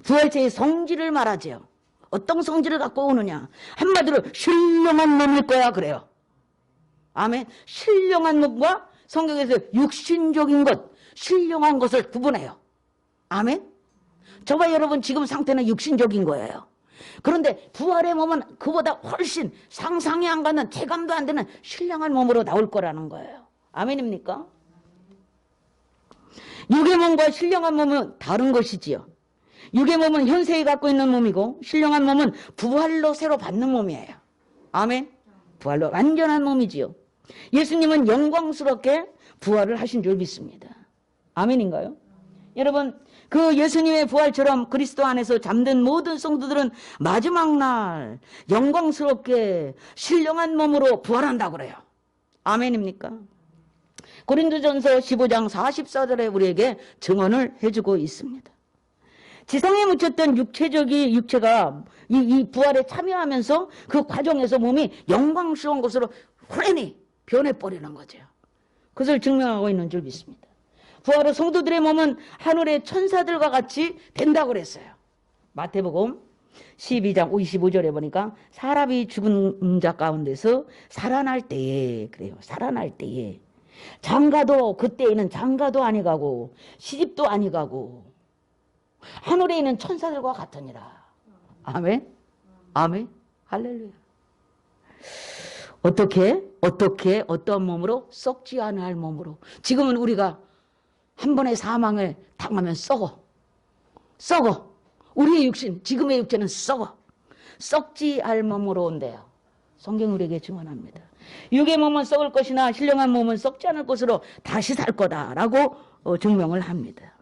부활체의 성질을 말하죠. 어떤 성질을 갖고 오느냐. 한마디로 신령한 몸일 거야 그래요. 아멘. 신령한 몸과 성경에서 육신적인 것, 신령한 것을 구분해요. 아멘. 저와 여러분 지금 상태는 육신적인 거예요. 그런데 부활의 몸은 그보다 훨씬 상상이 안 가는, 체감도 안 되는 신령한 몸으로 나올 거라는 거예요. 아멘입니까? 육의 몸과 신령한 몸은 다른 것이지요. 육의 몸은 현세에 갖고 있는 몸이고 신령한 몸은 부활로 새로 받는 몸이에요. 아멘. 부활로 완전한 몸이지요. 예수님은 영광스럽게 부활을 하신 줄 믿습니다. 아멘인가요? 여러분, 그 예수님의 부활처럼 그리스도 안에서 잠든 모든 성도들은 마지막 날 영광스럽게 신령한 몸으로 부활한다고 그래요. 아멘입니까? 고린도전서 15장 44절에 우리에게 증언을 해주고 있습니다. 지상에 묻혔던 육체가 이 부활에 참여하면서 그 과정에서 몸이 영광스러운 것으로 후련히 변해버리는 거죠. 그것을 증명하고 있는 줄 믿습니다. 부활후 성도들의 몸은 하늘의 천사들과 같이 된다고 그랬어요. 마태복음 12장 25절에 보니까 사람이 죽은 자 가운데서 살아날 때에 그래요. 살아날 때에 장가도 그때에는 장가도 아니 가고 시집도 아니 가고 하늘에 있는 천사들과 같으니라. 아멘. 아멘. 할렐루야. 어떤 몸으로? 썩지 않을 몸으로. 지금은 우리가 한 번의 사망을 당하면 썩어. 우리의 육신, 지금의 육체는 썩어. 썩지 않을 몸으로 온대요. 성경 우리에게 증언합니다. 육의 몸은 썩을 것이나 신령한 몸은 썩지 않을 것으로 다시 살 거다라고 증명을 합니다.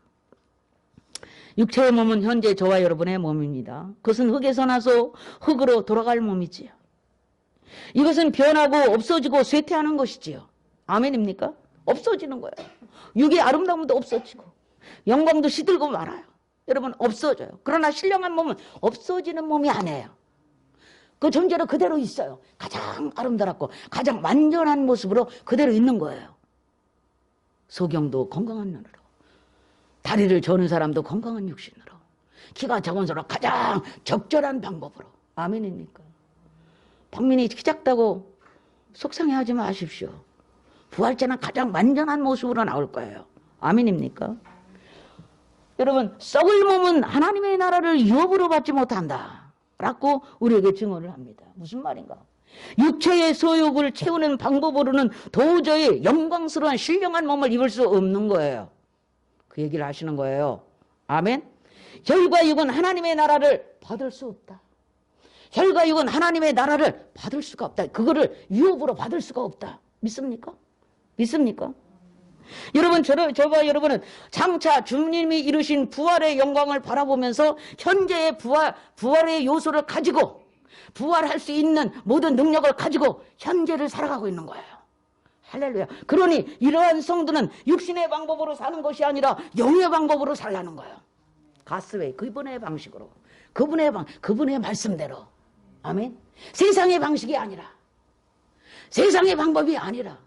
육체의 몸은 현재 저와 여러분의 몸입니다. 그것은 흙에서 나서 흙으로 돌아갈 몸이지요. 이것은 변하고 없어지고 쇠퇴하는 것이지요. 아멘입니까? 없어지는 거예요. 육의 아름다움도 없어지고 영광도 시들고 말아요. 여러분 없어져요. 그러나 신령한 몸은 없어지는 몸이 아니에요. 그 존재로 그대로 있어요. 가장 아름답고 가장 완전한 모습으로 그대로 있는 거예요. 소경도 건강한 눈으로, 다리를 저는 사람도 건강한 육신으로, 키가 작은 사람 가장 적절한 방법으로. 아멘입니까? 박민이 키 작다고 속상해하지 마십시오. 부활체는 가장 완전한 모습으로 나올 거예요. 아멘입니까? 여러분, 썩을 몸은 하나님의 나라를 유업으로 받지 못한다 라고 우리에게 증언을 합니다. 무슨 말인가? 육체의 소욕을 채우는 방법으로는 도저히 영광스러운 신령한 몸을 입을 수 없는 거예요. 그 얘기를 하시는 거예요. 아멘. 혈과 육은 하나님의 나라를 받을 수 없다. 혈과 육은 하나님의 나라를 받을 수가 없다. 그거를 유업으로 받을 수가 없다. 믿습니까? 믿습니까? 여러분, 저와 여러분은 장차 주님이 이루신 부활의 영광을 바라보면서 현재의 부활의 요소를 가지고 부활할 수 있는 모든 능력을 가지고 현재를 살아가고 있는 거예요. 할렐루야. 그러니 이러한 성도는 육신의 방법으로 사는 것이 아니라 영의 방법으로 살라는 거예요. 가스웨이, 그분의 방식으로, 그분의 말씀대로. 아멘. 세상의 방식이 아니라, 세상의 방법이 아니라,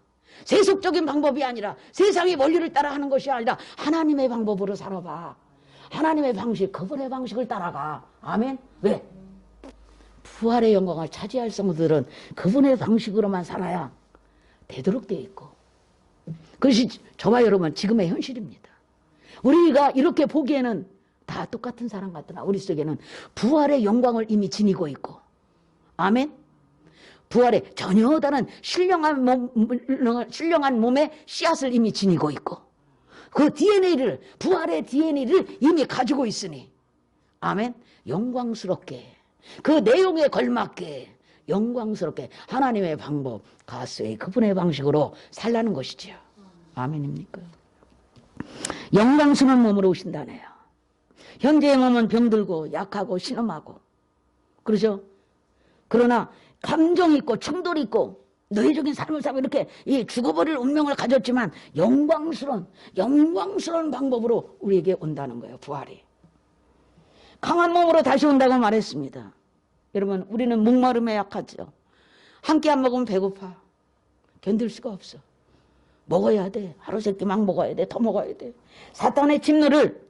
세속적인 방법이 아니라, 세상의 원리를 따라하는 것이 아니라 하나님의 방법으로 살아봐. 하나님의 방식, 그분의 방식을 따라가. 아멘. 왜? 부활의 영광을 차지할 성도들은 그분의 방식으로만 살아야 되도록 되어 있고, 그것이 저와 여러분 지금의 현실입니다. 우리가 이렇게 보기에는 다 똑같은 사람 같으나 우리 속에는 부활의 영광을 이미 지니고 있고, 아멘. 부활의 전혀 다른 신령한 몸의 씨앗을 이미 지니고 있고, 그 DNA를, 부활의 DNA를 이미 가지고 있으니, 아멘. 영광스럽게, 그 내용에 걸맞게 영광스럽게 하나님의 방법, 가스의 그분의 방식으로 살라는 것이지요. 아멘입니까? 영광스러운 몸으로 오신다네요. 현재의 몸은 병들고 약하고 신음하고, 그러죠? 그러나 감정이 있고 충돌이 있고 노예적인 삶을 살고 이렇게 죽어버릴 운명을 가졌지만 영광스러운 방법으로 우리에게 온다는 거예요. 부활이. 강한 몸으로 다시 온다고 말했습니다. 여러분, 우리는 목마름에 약하죠. 한 끼 안 먹으면 배고파. 견딜 수가 없어. 먹어야 돼. 하루 세끼 막 먹어야 돼. 더 먹어야 돼. 사탄의 침노를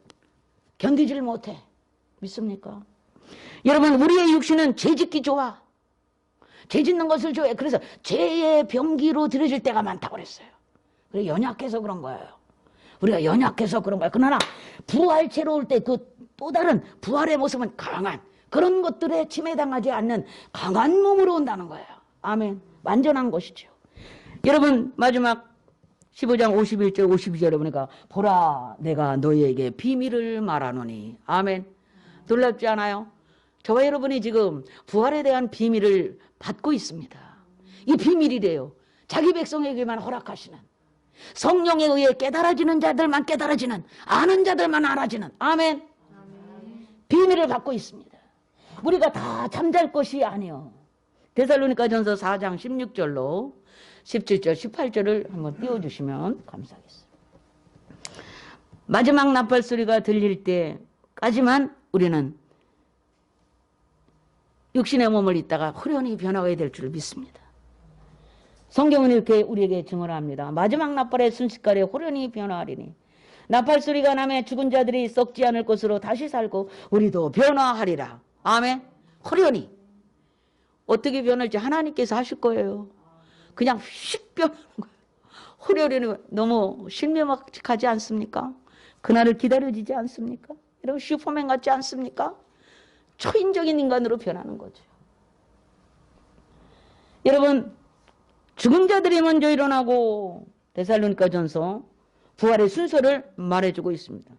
견디질 못해. 믿습니까? 여러분, 우리의 육신은 죄짓기 좋아. 죄짓는 것을 좋아해. 그래서 죄의 병기로 들여질 때가 많다고 그랬어요. 그래, 연약해서 그런 거예요. 우리가 연약해서 그런 거예요. 그러나 부활체로 올 때 그 또 다른 부활의 모습은 강한, 그런 것들에 침해당하지 않는 강한 몸으로 온다는 거예요. 아멘. 완전한 것이죠. 여러분, 마지막 15장 51절 52절에 보니까 보라, 내가 너희에게 비밀을 말하노니. 아멘. 놀랍지 않아요? 저와 여러분이 지금 부활에 대한 비밀을 받고 있습니다. 이 비밀이래요. 자기 백성에게만 허락하시는, 성령에 의해 깨달아지는 자들만 깨달아지는, 아는 자들만 알아지는, 아멘. 비밀을 받고 있습니다. 우리가 다 잠잘 것이 아니요. 데살로니가전서 4장 16절로 17절 18절을 한번 띄워주시면 감사하겠습니다. 마지막 나팔 소리가 들릴 때까지만 우리는 육신의 몸을 있다가 후련히 변화가 될 줄 믿습니다. 성경은 이렇게 우리에게 증언합니다. 마지막 나팔의 순식간에 후련히 변화하리니 나팔 소리가 나매 죽은 자들이 썩지 않을 것으로 다시 살고 우리도 변화하리라. 아멘. 후련히. 어떻게 변할지 하나님께서 하실 거예요. 그냥 휙 변하는 거예요. 후련히. 너무 신명하지 않습니까? 그날을 기다려지지 않습니까? 여러분, 슈퍼맨 같지 않습니까? 초인적인 인간으로 변하는 거죠. 여러분, 죽은 자들이 먼저 일어나고, 데살로니가전서 부활의 순서를 말해주고 있습니다.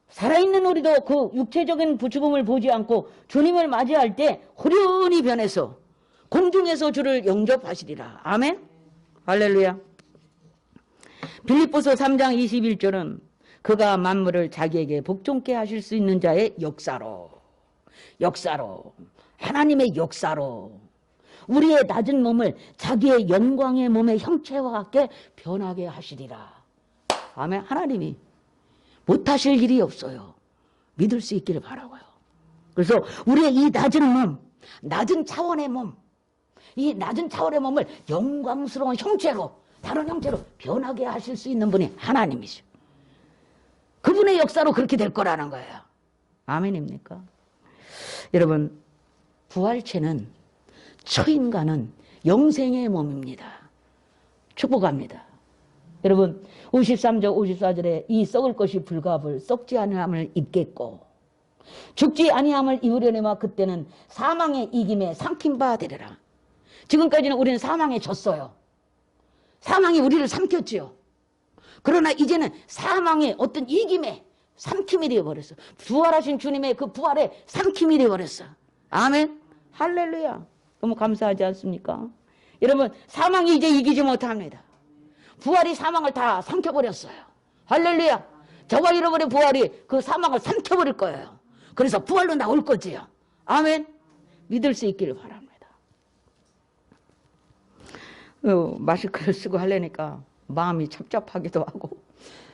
살아있는 우리도 그 육체적인 죽음을 보지 않고 주님을 맞이할 때 후련히 변해서 공중에서 주를 영접하시리라. 아멘. 할렐루야. 빌립보서 3장 21절은 그가 만물을 자기에게 복종케 하실 수 있는 자의 역사로, 하나님의 역사로 우리의 낮은 몸을 자기의 영광의 몸의 형체와 같게 변하게 하시리라. 아멘. 하나님이 못하실 일이 없어요. 믿을 수 있기를 바라고요. 그래서 우리의 이 낮은 몸, 낮은 차원의 몸, 이 낮은 차원의 몸을 영광스러운 형체로, 다른 형체로 변하게 하실 수 있는 분이 하나님이죠. 그분의 역사로 그렇게 될 거라는 거예요. 아멘입니까? 여러분, 부활체는 처인가는 영생의 몸입니다. 축복합니다. 여러분, 53절 54절에 이 썩을 것이 불가불 썩지 아니함을 입겠고 죽지 아니함을 입으려니와 그때는 사망의 이김에 삼킨 바 되리라. 지금까지는 우리는 사망에 졌어요. 사망이 우리를 삼켰지요. 그러나 이제는 사망의 어떤 이김에 삼킴이 되어버렸어. 부활하신 주님의 그 부활에 삼킴이 되어버렸어. 아멘. 할렐루야. 너무 감사하지 않습니까? 여러분, 사망이 이제 이기지 못합니다. 부활이 사망을 다 삼켜버렸어요. 할렐루야. 저와 여러분의 부활이 그 사망을 삼켜버릴 거예요. 그래서 부활로 나올 거지요. 아멘. 믿을 수 있기를 바랍니다. 마스크를 쓰고 하려니까 마음이 찹찹하기도 하고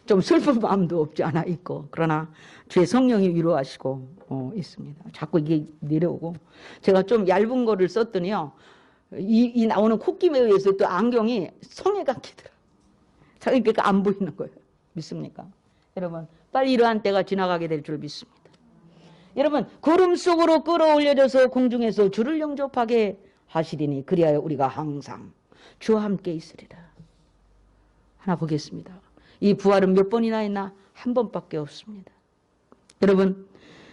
좀 슬픈 마음도 없지 않아 있고, 그러나 주의 성령이 위로하시고 있습니다. 자꾸 이게 내려오고, 제가 좀 얇은 거를 썼더니요, 이 나오는 콧김에 의해서 또 안경이 성에가 끼더라고요. 그러니까 안 보이는 거예요. 믿습니까? 여러분, 빨리 이러한 때가 지나가게 될 줄 믿습니다. 여러분, 구름 속으로 끌어올려져서 공중에서 주를 영접하게 하시리니 그리하여 우리가 항상 주와 함께 있으리라. 하나 보겠습니다. 이 부활은 몇 번이나 있나? 한 번밖에 없습니다. 여러분,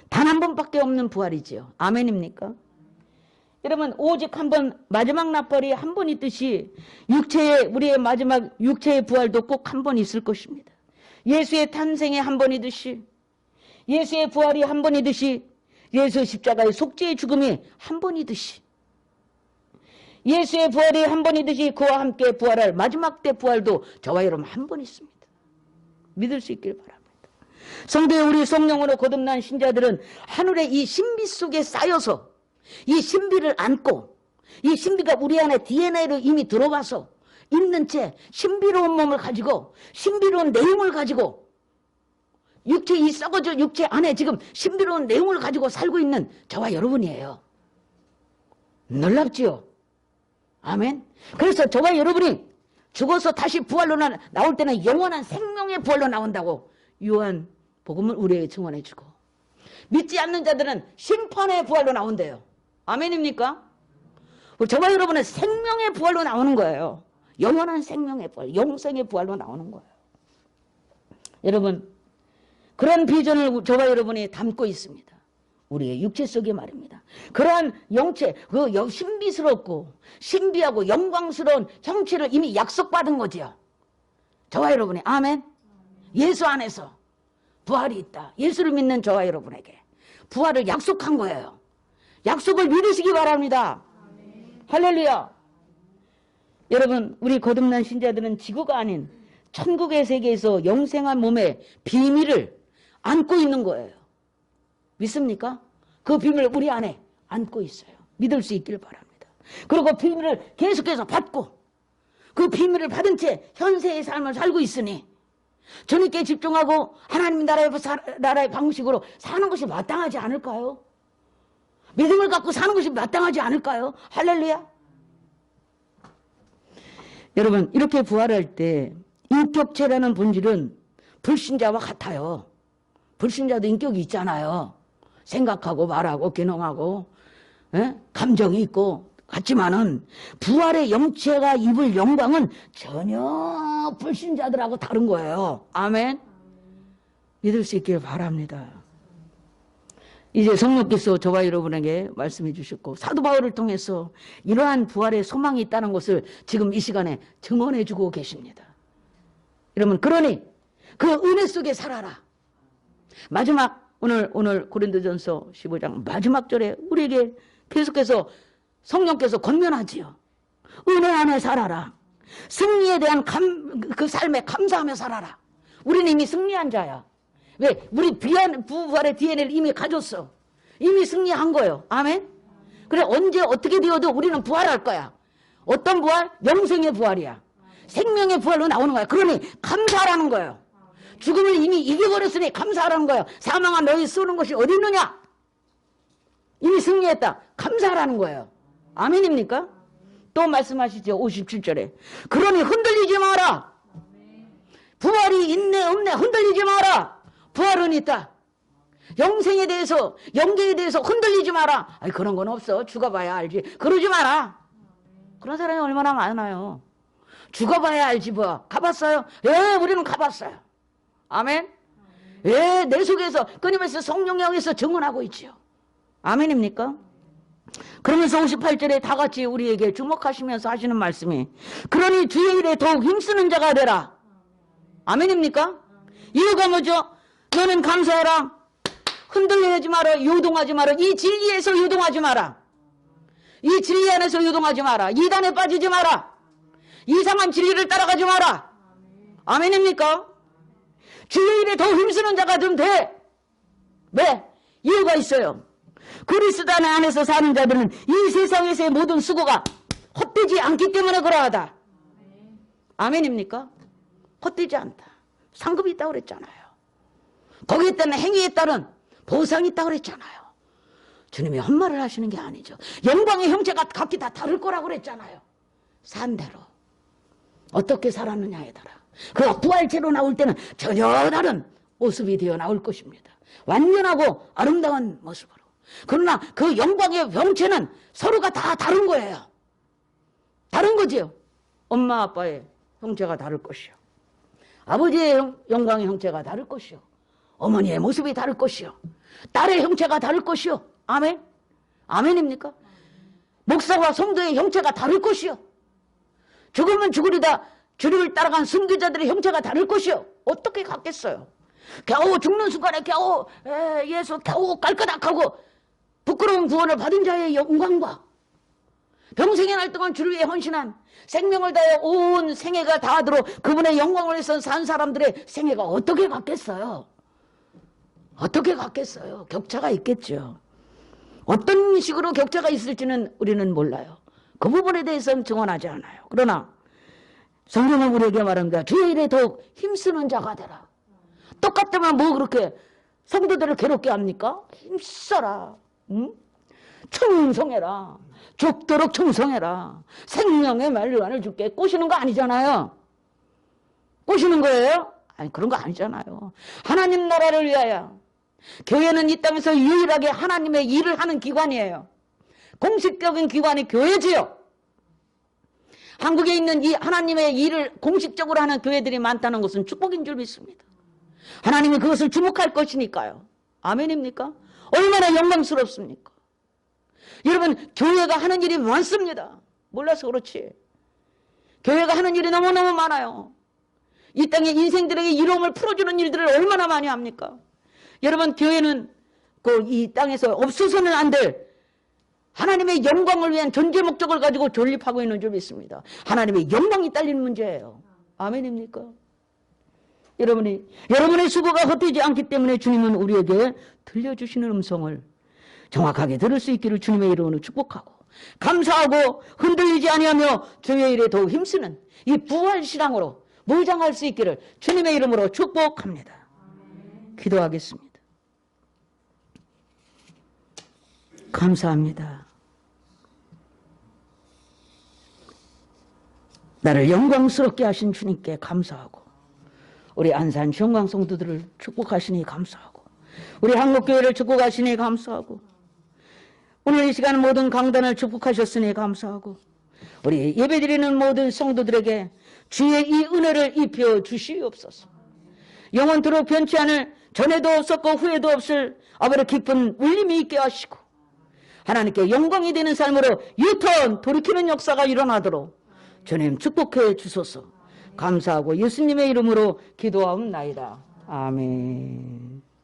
단 한 번밖에 없는 부활이지요. 아멘입니까? 여러분, 오직 한 번, 마지막 나팔이 한 번 있듯이 우리의 마지막 육체의 부활도 꼭 한 번 있을 것입니다. 예수의 탄생에 한 번이듯이, 예수의 부활이 한 번이듯이, 예수 십자가의 속죄의 죽음이 한 번이듯이, 예수의 부활이 한 번이듯이 그와 함께 부활할 마지막 때 부활도 저와 여러분 한 번 있습니다. 믿을 수 있길 바랍니다. 성도의 우리 성령으로 거듭난 신자들은 하늘의 이 신비 속에 쌓여서 이 신비를 안고, 이 신비가 우리 안에 DNA로 이미 들어와서 있는 채 신비로운 몸을 가지고 신비로운 내용을 가지고 육체, 이 썩어져 육체 안에 지금 신비로운 내용을 가지고 살고 있는 저와 여러분이에요. 놀랍지요? 아멘. 그래서 저와 여러분이 죽어서 다시 부활로 나올 때는 영원한 생명의 부활로 나온다고 요한 복음을 우리에게 증언해 주고, 믿지 않는 자들은 심판의 부활로 나온대요. 아멘입니까? 저와 여러분은 생명의 부활로 나오는 거예요. 영원한 생명의 부활, 영생의 부활로 나오는 거예요. 여러분, 그런 비전을 저와 여러분이 담고 있습니다. 우리의 육체 속에 말입니다. 그러한 영체, 그 신비스럽고 신비하고 영광스러운 형체를 이미 약속받은 거지요. 저와 여러분이. 아멘. 예수 안에서 부활이 있다. 예수를 믿는 저와 여러분에게 부활을 약속한 거예요. 약속을 믿으시기 바랍니다. 할렐루야. 여러분, 우리 거듭난 신자들은 지구가 아닌 천국의 세계에서 영생한 몸의 비밀을 안고 있는 거예요. 믿습니까? 그 비밀을 우리 안에 안고 있어요. 믿을 수 있길 바랍니다. 그리고 비밀을 계속해서 받고 그 비밀을 받은 채 현세의 삶을 살고 있으니 주님께 집중하고 하나님 나라의 방식으로 사는 것이 마땅하지 않을까요? 믿음을 갖고 사는 것이 마땅하지 않을까요? 할렐루야. 여러분, 이렇게 부활할 때 인격체라는 본질은 불신자와 같아요. 불신자도 인격이 있잖아요. 생각하고 말하고 기능하고 감정이 있고 같지만은 부활의 영체가 입을 영광은 전혀 불신자들하고 다른 거예요. 아멘. 믿을 수 있길 바랍니다. 이제 성령께서 저와 여러분에게 말씀해 주셨고 사도 바울을 통해서 이러한 부활의 소망이 있다는 것을 지금 이 시간에 증언해 주고 계십니다. 여러분, 그러니 그 은혜 속에 살아라. 마지막 오늘 고린도전서 15장 마지막 절에 우리에게 계속해서 성령께서 권면하지요. 은혜 안에 살아라. 승리에 대한 그 삶에 감사하며 살아라. 우리는 이미 승리한 자야. 왜? 우리 부활의 DNA를 이미 가졌어. 이미 승리한 거예요. 아멘? 그래, 언제 어떻게 되어도 우리는 부활할 거야. 어떤 부활? 영생의 부활이야. 생명의 부활로 나오는 거야. 그러니 감사하라는 거예요. 죽음을 이미 이겨버렸으니 감사하라는 거예요. 사망아, 너희 쏘는 것이 어디 있느냐? 이미 승리했다. 감사하라는 거예요. 아멘입니까? 또 말씀하시죠. 57절에. 그러니 흔들리지 마라. 부활이 있네 없네 흔들리지 마라. 부활은 있다. 영생에 대해서, 영계에 대해서 흔들리지 마라. 아니, 그런 건 없어. 죽어봐야 알지. 그러지 마라. 그런 사람이 얼마나 많아요. 죽어봐야 알지 뭐. 가봤어요? 예, 우리는 가봤어요. 아멘. 예, 내 속에서 끊임없이 성령에 의해서 증언하고 있지요. 아멘입니까? 그러면서 58절에 다 같이 우리에게 주목하시면서 하시는 말씀이, 그러니 주의 일에 더욱 힘쓰는 자가 되라. 아멘입니까? 이유가 뭐죠? 너는 감사해라. 흔들리지 마라. 요동하지 마라. 이 진리에서 요동하지 마라. 이 진리 안에서 유동하지 마라. 이단에 빠지지 마라. 이상한 진리를 따라가지 마라. 아멘입니까? 주의 일에 더 힘쓰는 자가 좀 돼. 왜? 이유가 있어요. 그리스도 안에서 사는 자들은 이 세상에서의 모든 수고가 헛되지 않기 때문에 그러하다. 아멘입니까? 헛되지 않다. 상급이 있다고 그랬잖아요. 거기에 따른 행위에 따른 보상이 있다고 그랬잖아요. 주님이 헛말을 하시는 게 아니죠. 영광의 형체가 각기 다 다를 거라고 그랬잖아요. 산 대로 어떻게 살았느냐에 따라 그가 부활체로 나올 때는 전혀 다른 모습이 되어 나올 것입니다. 완전하고 아름다운 모습으로. 그러나 그 영광의 형체는 서로가 다 다른 거예요. 다른 거지요. 엄마 아빠의 형체가 다를 것이요. 아버지의 영광의 형체가 다를 것이요. 어머니의 모습이 다를 것이요. 딸의 형체가 다를 것이요. 아멘? 아멘입니까? 목사와 성도의 형체가 다를 것이요. 죽으면 죽으리다 주님을 따라간 순교자들의 형체가 다를 것이요. 어떻게 같겠어요? 겨우 죽는 순간에 겨우 예수 겨우 깔까닥하고 부끄러운 구원을 받은 자의 영광과 평생의 날 동안 주를 위해 헌신한 생명을 다해 온 생애가 다하도록 그분의 영광을 위해서 산 사람들의 생애가 어떻게 같겠어요? 어떻게 같겠어요? 격차가 있겠죠. 어떤 식으로 격차가 있을지는 우리는 몰라요. 그 부분에 대해서는 증언하지 않아요. 그러나 성경은 우리에게 말합니다. 주의 일에 더욱 힘쓰는 자가 되라. 똑같으면 뭐 그렇게 성도들을 괴롭게 합니까? 힘써라. 응? 충성해라. 죽도록 충성해라. 생명의 말관을 줄게. 꼬시는 거 아니잖아요. 꼬시는 거예요? 아니 그런 거 아니잖아요. 하나님 나라를 위하여 교회는 이 땅에서 유일하게 하나님의 일을 하는 기관이에요. 공식적인 기관이 교회지요. 한국에 있는 이 하나님의 일을 공식적으로 하는 교회들이 많다는 것은 축복인 줄 믿습니다. 하나님이 그것을 주목할 것이니까요. 아멘입니까? 얼마나 영광스럽습니까? 여러분 교회가 하는 일이 많습니다. 몰라서 그렇지. 교회가 하는 일이 너무너무 많아요. 이 땅에 인생들에게 이로움을 풀어주는 일들을 얼마나 많이 합니까? 여러분 교회는 이 땅에서 없어서는 안 될 하나님의 영광을 위한 존재 목적을 가지고 존립하고 있는 줄 믿습니다. 하나님의 영광이 딸린 문제예요. 아멘입니까? 여러분의 수고가 헛되지 않기 때문에 주님은 우리에게 들려주시는 음성을 정확하게 들을 수 있기를 주님의 이름으로 축복하고 감사하고 흔들리지 아니하며 주의 일에 더욱 힘쓰는 이 부활신앙으로 무장할 수 있기를 주님의 이름으로 축복합니다. 기도하겠습니다. 감사합니다. 나를 영광스럽게 하신 주님께 감사하고 우리 안산 영광 성도들을 축복하시니 감사하고 우리 한국교회를 축복하시니 감사하고 오늘 이 시간 모든 강단을 축복하셨으니 감사하고 우리 예배드리는 모든 성도들에게 주의 이 은혜를 입혀 주시옵소서. 영원토록 변치 않을 전에도 없었고 후에도 없을 아버지의 깊은 울림이 있게 하시고 하나님께 영광이 되는 삶으로 유턴 돌이키는 역사가 일어나도록 주님 축복해 주소서. 감사하고 예수님의 이름으로 기도하옵나이다. 아멘.